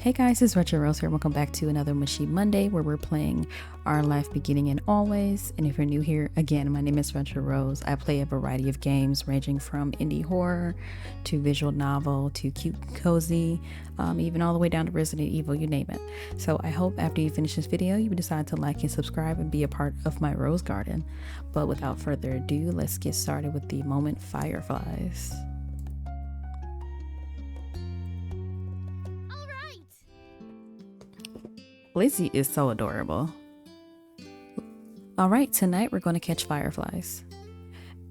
Hey guys, it's Retro Rose here. Welcome back to another Mushy Monday where we're playing Our Life Beginning and Always. And if you're new here, again, my name is Retro Rose. I play a variety of games ranging from indie horror to visual novel to cute cozy, even all the way down to Resident Evil, you name it. So I hope after you finish this video, you decide to like and subscribe and be a part of my rose garden. But without further ado, let's get started with the moment Fireflies. Lizzie is so adorable. Alright, tonight we're going to catch fireflies.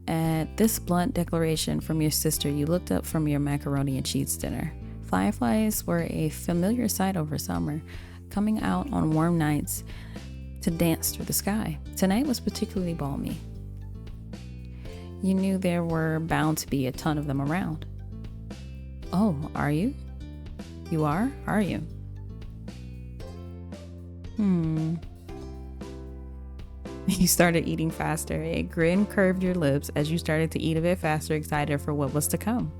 At this blunt declaration from your sister, you looked up from your macaroni and cheese dinner. Fireflies were a familiar sight over summer, coming out on warm nights to dance through the sky. Tonight was particularly balmy. You knew there were bound to be a ton of them around. Oh, are you? You are? Are you? You started eating faster. A grin curved your lips as you started to eat a bit faster, excited for what was to come.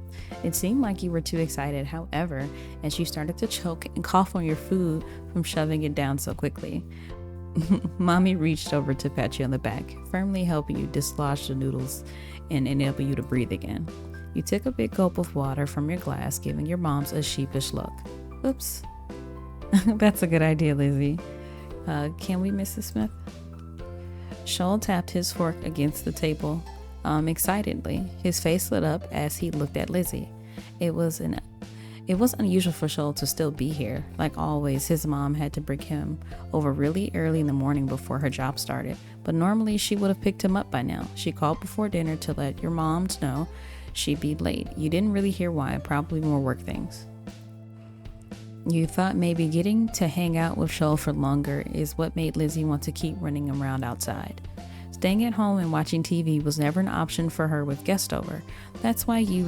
It seemed like you were too excited, however, as you started to choke and cough on your food from shoving it down so quickly. Mommy reached over to pat you on the back, firmly helping you dislodge the noodles and enable you to breathe again. You took a big gulp of water from your glass, giving your moms a sheepish look. Oops. That's a good idea, Lizzie. Can we, Mrs. Smith? Shoal tapped his fork against the table excitedly. His face lit up as he looked at Lizzie. It was unusual for Shoal to still be here. Like always, his mom had to bring him over really early in the morning before her job started, but normally she would have picked him up by now. She called before dinner to let your moms know she'd be late. You didn't really hear why, probably more work things. You thought maybe getting to hang out with Shoal for longer is what made Lizzie want to keep running around outside. Staying at home and watching TV was never an option for her with guests over. That's why you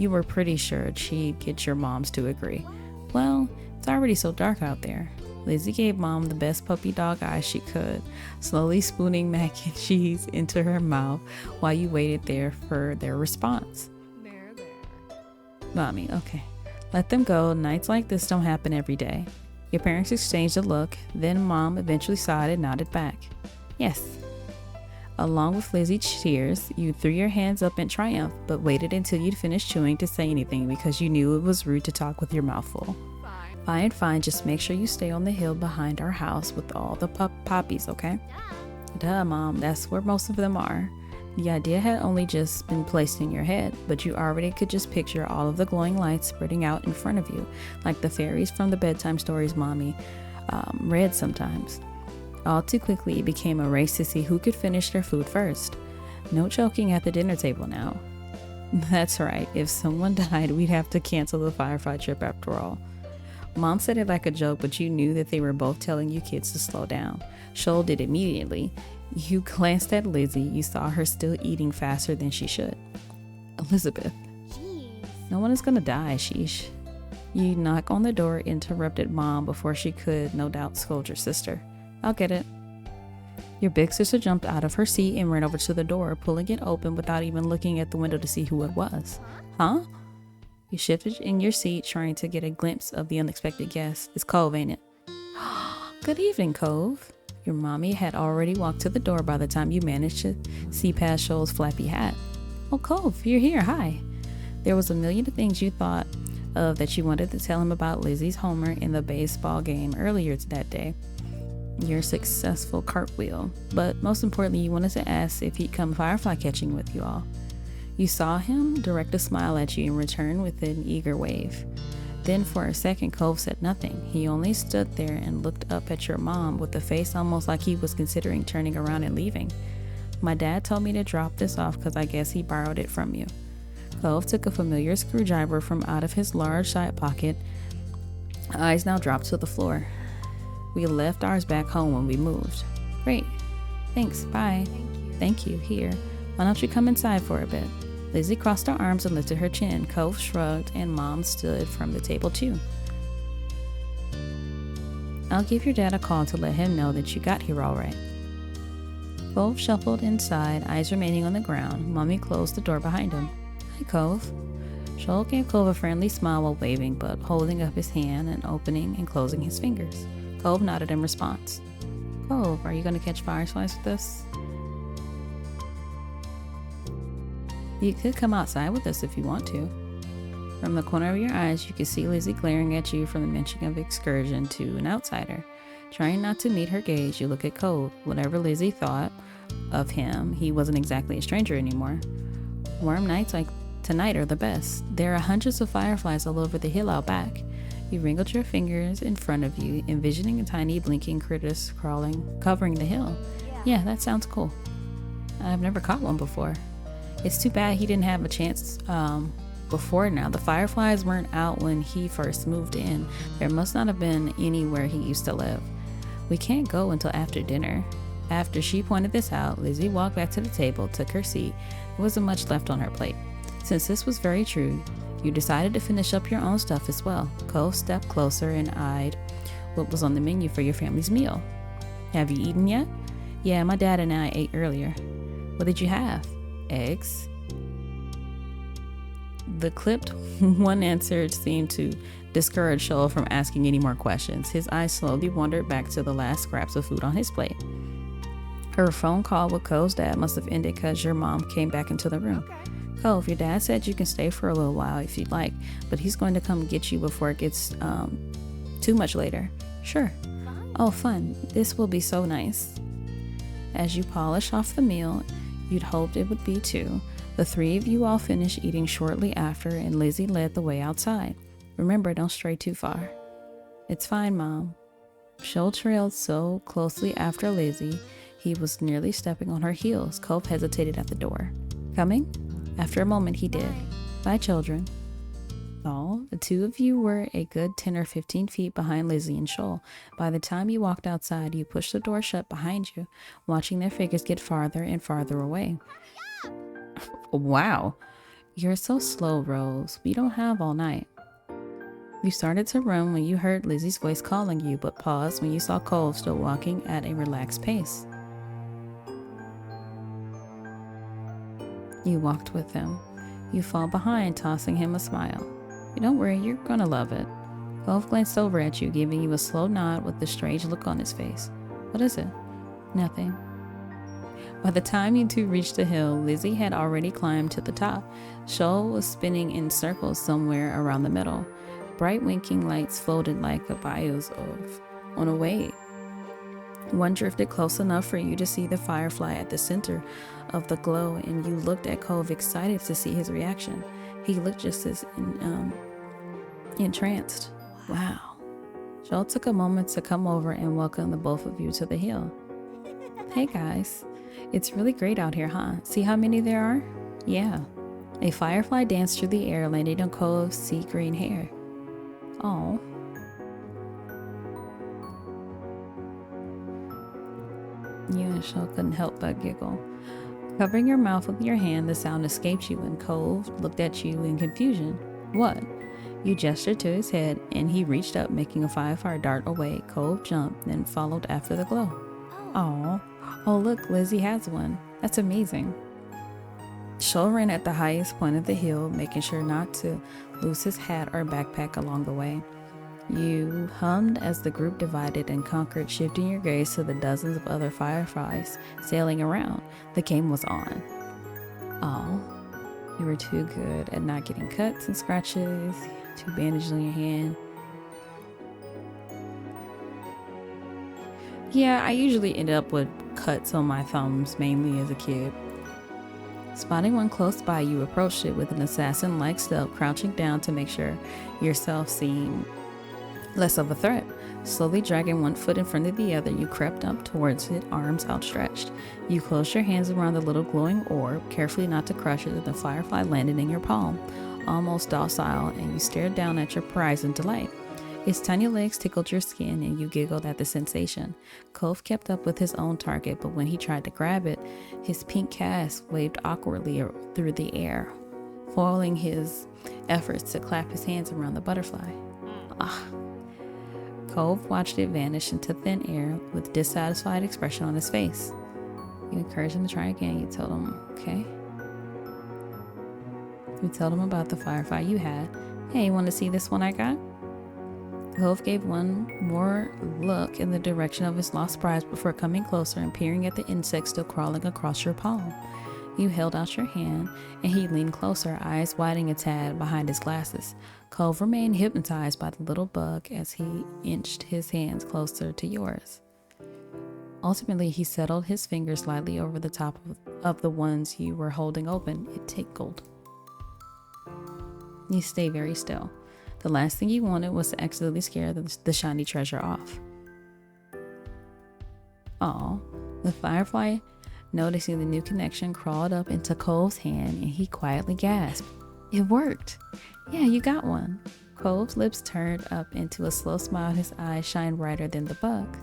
were pretty sure she'd get your moms to agree. Well, it's already so dark out there. Lizzie gave Mom the best puppy dog eyes she could, slowly spooning mac and cheese into her mouth while you waited there for their response. There. Mommy, okay. Let them go. Nights like this don't happen every day. Your parents exchanged a look, then Mom eventually sighed and nodded back. Yes. Along with Lizzie's tears, you threw your hands up in triumph, but waited until you'd finished chewing to say anything because you knew it was rude to talk with your mouth full. Fine. Just make sure you stay on the hill behind our house with all the poppies, okay? Duh, Mom. That's where most of them are. The idea had only just been placed in your head, but you already could just picture all of the glowing lights spreading out in front of you, like the fairies from the bedtime stories Mommy read sometimes. All too quickly, it became a race to see who could finish their food first. No choking at the dinner table now. That's right, if someone died, we'd have to cancel the Firefly trip after all. Mom said it like a joke, but you knew that they were both telling you kids to slow down. Shoal did immediately. You glanced at Lizzie. You saw her still eating faster than she should. Elizabeth. Jeez. No one is gonna die, sheesh. You knock on the door, interrupted Mom before she could, no doubt, scold your sister. I'll get it. Your big sister jumped out of her seat and ran over to the door, pulling it open without even looking at the window to see who it was. Huh? You shifted in your seat, trying to get a glimpse of the unexpected guest. It's Cove, ain't it? Good evening, Cove. Your mommy had already walked to the door by the time you managed to see past Shoal's flappy hat. Oh, Cove, you're here. Hi. There was a million things you thought of that you wanted to tell him about Lizzie's homer in the baseball game earlier that day. Your successful cartwheel. But most importantly, you wanted to ask if he'd come firefly catching with you all. You saw him direct a smile at you and return with an eager wave. Then for a second, Cove said nothing. He only stood there and looked up at your mom with a face almost like he was considering turning around and leaving. My dad told me to drop this off because I guess he borrowed it from you. Cove took a familiar screwdriver from out of his large side pocket. Eyes now dropped to the floor. We left ours back home when we moved. Great. Thanks. Bye. Thank you. Here. Why don't you come inside for a bit? Lizzie crossed her arms and lifted her chin. Cove shrugged, and Mom stood from the table too. I'll give your dad a call to let him know that you got here all right. Cove shuffled inside, eyes remaining on the ground. Mommy closed the door behind him. Hi, Cove. Shoal gave Cove a friendly smile while waving, but holding up his hand and opening and closing his fingers. Cove nodded in response. Cove, are you going to catch fireflies with us? You could come outside with us if you want to. From the corner of your eyes, you could see Lizzie glaring at you from the mention of excursion to an outsider. Trying not to meet her gaze, you look at Cove. Whatever Lizzie thought of him, he wasn't exactly a stranger anymore. Warm nights like tonight are the best. There are hundreds of fireflies all over the hill out back. You wrinkled your fingers in front of you, envisioning a tiny blinking critters covering the hill. Yeah, that sounds cool. I've never caught one before. It's too bad he didn't have a chance before now. The fireflies weren't out when he first moved in. There must not have been any where he used to live. We can't go until after dinner. After she pointed this out, Lizzie walked back to the table, took her seat. There wasn't much left on her plate. Since this was very true, you decided to finish up your own stuff as well. Cove stepped closer and eyed what was on the menu for your family's meal. Have you eaten yet? Yeah, my dad and I ate earlier. What did you have? Eggs? The clipped one answer seemed to discourage Shoal from asking any more questions. His eyes slowly wandered back to the last scraps of food on his plate. Her phone call with Cove's dad must have ended because your mom came back into the room. Cove, your dad said you can stay for a little while if you'd like, but he's going to come get you before it gets too much later. Sure. Oh, fun. This will be so nice. As you polish off the meal, you'd hoped it would be too. The three of you all finished eating shortly after, and Lizzie led the way outside. Remember, don't stray too far. It's fine, Mom. Shoal trailed so closely after Lizzie, he was nearly stepping on her heels. Cove hesitated at the door. Coming? After a moment, he did. Bye, children. Oh, the two of you were a good 10 or 15 feet behind Lizzie and Shoal. By the time you walked outside, you pushed the door shut behind you, watching their figures get farther and farther away. Wow. You're so slow, Rose. We don't have all night. You started to run when you heard Lizzie's voice calling you, but paused when you saw Cove still walking at a relaxed pace. You walked with him. You fall behind, tossing him a smile. Don't worry, you're gonna love it. Cove glanced over at you, giving you a slow nod with a strange look on his face. What is it? Nothing. By the time you two reached the hill, Lizzie had already climbed to the top. Shoal was spinning in circles somewhere around the middle. Bright winking lights floated like a bios on a wave. One drifted close enough for you to see the firefly at the center of the glow, and you looked at Cove, excited to see his reaction. He looked just as entranced. Wow. Shoal took a moment to come over and welcome the both of you to the hill. Hey guys, it's really great out here, huh? See how many there are? Yeah. A firefly danced through the air, landing on Cove's sea green hair. Oh. You and Shoal couldn't help but giggle. Covering your mouth with your hand, the sound escaped you, and Cove looked at you in confusion. What? You gestured to his head, and he reached up, making a firefly dart away. Cove jumped, then followed after the glow. Oh, look, Lizzie has one. That's amazing. Shoal ran at the highest point of the hill, making sure not to lose his hat or backpack along the way. You hummed as the group divided and conquered, shifting your gaze to the dozens of other fireflies sailing around. The game was on. Oh, you were too good at not getting cuts and scratches, two bandages on your hand. Yeah, I usually end up with cuts on my thumbs, mainly as a kid. Spotting one close by, you approached it with an assassin-like stealth, crouching down to make sure yourself seemed less of a threat. Slowly dragging one foot in front of the other, you crept up towards it, arms outstretched. You closed your hands around the little glowing orb, carefully not to crush it, and the firefly landed in your palm, almost docile, and you stared down at your prize in delight. Its tiny legs tickled your skin, and you giggled at the sensation. Cove kept up with his own target, but when he tried to grab it, his pink cast waved awkwardly through the air, foiling his efforts to clap his hands around the butterfly. Cove watched it vanish into thin air with a dissatisfied expression on his face. You encouraged him to try again. You told him, okay. You told him about the firefly you had. Hey, want to see this one I got? Cove gave one more look in the direction of his lost prize before coming closer and peering at the insect still crawling across your palm. You held out your hand, and he leaned closer, eyes widening a tad behind his glasses. Cove remained hypnotized by the little bug as he inched his hands closer to yours. Ultimately, he settled his fingers lightly over the top of the ones you were holding open. It tinkled. You stay very still. The last thing you wanted was to accidentally scare the shiny treasure off. Aw, the firefly, noticing the new connection, crawled up into Cove's hand and he quietly gasped. It worked. Yeah, you got one. Cove's lips turned up into a slow smile. His eyes shined brighter than the bug.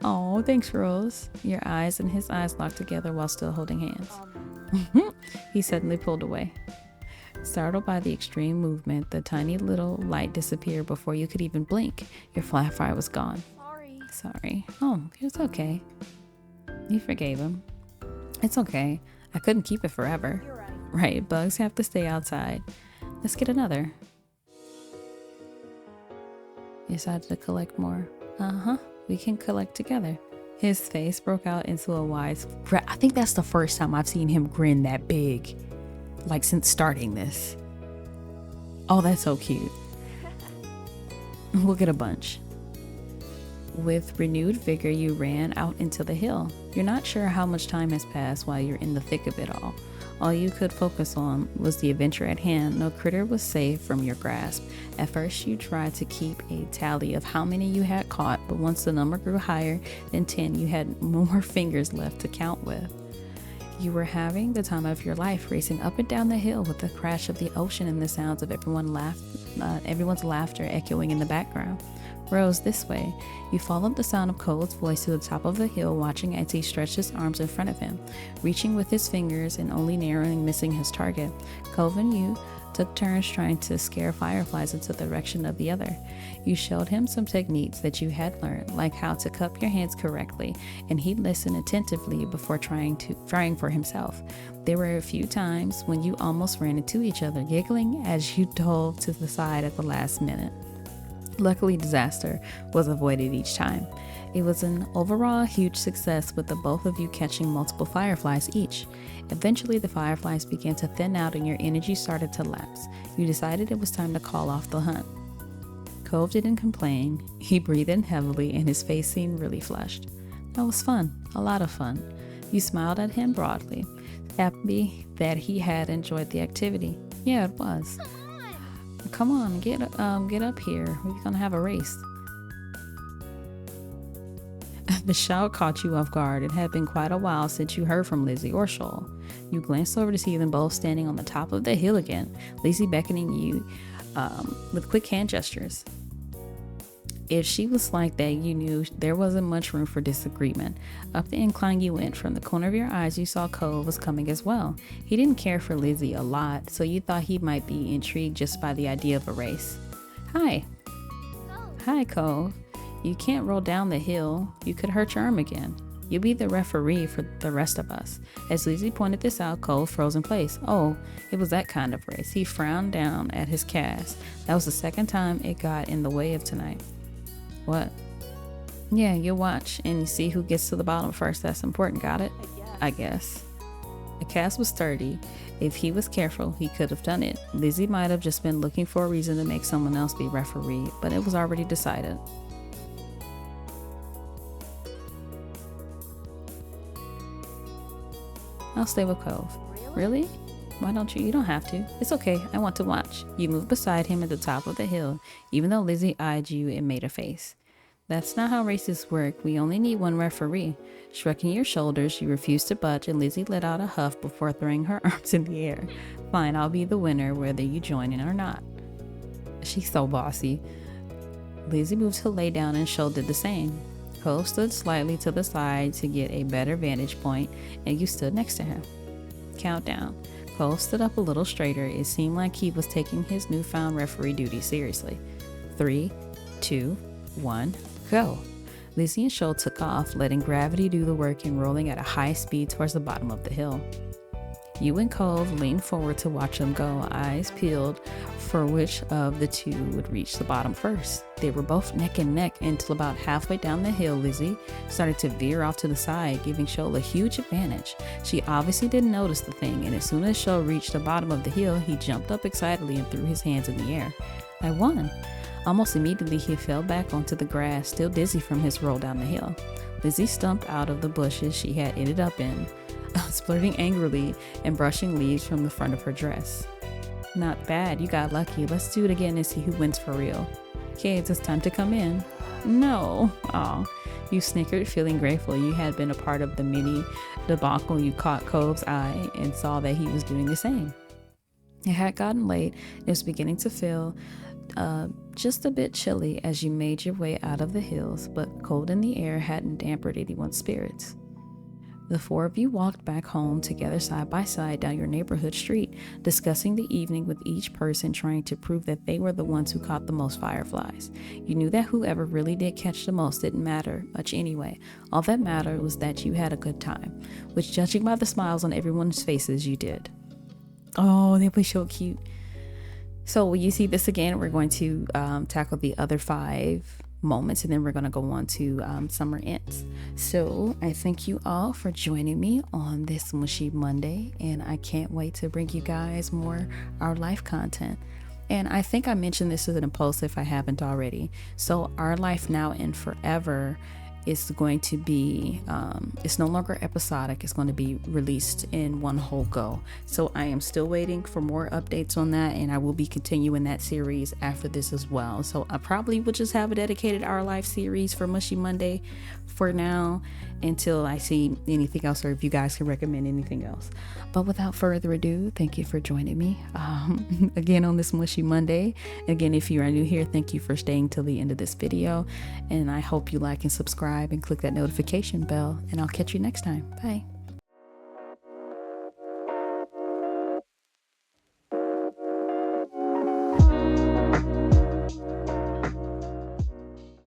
Oh, thanks, Rose. Your eyes and his eyes locked together while still holding hands. He suddenly pulled away. Startled by the extreme movement, the tiny little light disappeared before you could even blink. Your firefly was gone. Sorry. Oh, it's okay. You forgave him. It's okay. I couldn't keep it forever. You're right. Right, bugs have to stay outside. Let's get another. You decided to collect more. We can collect together. His face broke out into a wide grin. I think that's the first time I've seen him grin that big. Like since starting this. Oh, that's so cute. We'll get a bunch. With renewed vigor, you ran out into the hill. You're not sure how much time has passed while you're in the thick of it all. All you could focus on was the adventure at hand. No critter was safe from your grasp. At first, you tried to keep a tally of how many you had caught, but once the number grew higher than 10, you had more fingers left to count with. You were having the time of your life, racing up and down the hill with the crash of the ocean and the sounds of everyone's laughter echoing in the background. Rose, this way. You followed the sound of Cole's voice to the top of the hill, watching as he stretched his arms in front of him, reaching with his fingers and only narrowly missing his target. Cove and you took turns trying to scare fireflies into the direction of the other. You showed him some techniques that you had learned, like how to cup your hands correctly, and he listened attentively before trying for himself. There were a few times when you almost ran into each other, giggling as you dove to the side at the last minute. Luckily, disaster was avoided each time. It was an overall huge success, with the both of you catching multiple fireflies each. Eventually, the fireflies began to thin out and your energy started to lapse. You decided it was time to call off the hunt. Cove didn't complain. He breathed in heavily and his face seemed really flushed. That was fun, a lot of fun. You smiled at him broadly, happy that he had enjoyed the activity. Yeah, it was. Come on, get up here. We're gonna have a race. The shout caught you off guard. It had been quite a while since you heard from Lizzie or Shoal. You glanced over to see them both standing on the top of the hill again, Lizzie beckoning you with quick hand gestures. If she was like that, you knew there wasn't much room for disagreement. Up the incline you went. From the corner of your eyes, you saw Cove was coming as well. He didn't care for Lizzie a lot, so you thought he might be intrigued just by the idea of a race. Hi. Hi, Cove. You can't roll down the hill. You could hurt your arm again. You'll be the referee for the rest of us. As Lizzie pointed this out, Cove froze in place. Oh, it was that kind of race. He frowned down at his cast. That was the second time it got in the way of tonight. What? Yeah, you'll watch and you see who gets to the bottom first. That's important, got it? I guess. The cast was sturdy. If he was careful, he could have done it. Lizzie might have just been looking for a reason to make someone else be referee, but it was already decided. I'll stay with Cove. Really? Why don't you? You don't have to. It's okay. I want to watch. You moved beside him at the top of the hill, even though Lizzie eyed you and made a face. That's not how races work. We only need one referee. Shrugging your shoulders, you refused to budge, and Lizzie let out a huff before throwing her arms in the air. Fine, I'll be the winner, whether you join in or not. She's so bossy. Lizzie moved to lay down, and Shoal did the same. Cove stood slightly to the side to get a better vantage point, and you stood next to him. Countdown. Cove stood up a little straighter. It seemed like he was taking his newfound referee duty seriously. 3, 2, 1, go. Lizzie and Shoal took off, letting gravity do the work and rolling at a high speed towards the bottom of the hill. You and Cove leaned forward to watch them go, eyes peeled for which of the two would reach the bottom first. They were both neck and neck until about halfway down the hill, Lizzie started to veer off to the side, giving Shoal a huge advantage. She obviously didn't notice the thing, and as soon as Shoal reached the bottom of the hill, he jumped up excitedly and threw his hands in the air. I won. Almost immediately, he fell back onto the grass, still dizzy from his roll down the hill. Lizzie stumped out of the bushes she had ended up in, splurting angrily and brushing leaves from the front of her dress. Not bad, you got lucky. Let's do it again and see who wins for real. Kids, it's time to come in. No. Aw. You snickered, feeling grateful you had been a part of the mini debacle. You caught Cove's eye and saw that he was doing the same. It had gotten late. It was beginning to feel just a bit chilly as you made your way out of the hills, but cold in the air hadn't dampened anyone's spirits. The four of you walked back home together side by side down your neighborhood street, discussing the evening with each person, trying to prove that they were the ones who caught the most fireflies. You knew that whoever really did catch the most didn't matter much anyway. All that mattered was that you had a good time, which, judging by the smiles on everyone's faces, you did. Oh, they were so cute. So when you see this again, we're going to tackle the other 5 moments, and then we're going to go on to summer ends. So I thank you all for joining me on this Mushy Monday, and I can't wait to bring you guys more Our Life content. And I think I mentioned this in a post if I haven't already. So Our Life Now and Forever is going to be, it's no longer episodic. It's going to be released in one whole go. So I am still waiting for more updates on that, and I will be continuing that series after this as well. So I probably will just have a dedicated Our Life series for Mushy Monday for now until I see anything else, or if you guys can recommend anything else. But without further ado, thank you for joining me again on this Mushy Monday. Again, if you are new here, thank you for staying till the end of this video, and I hope you like and subscribe and click that notification bell, and I'll catch you next time. Bye.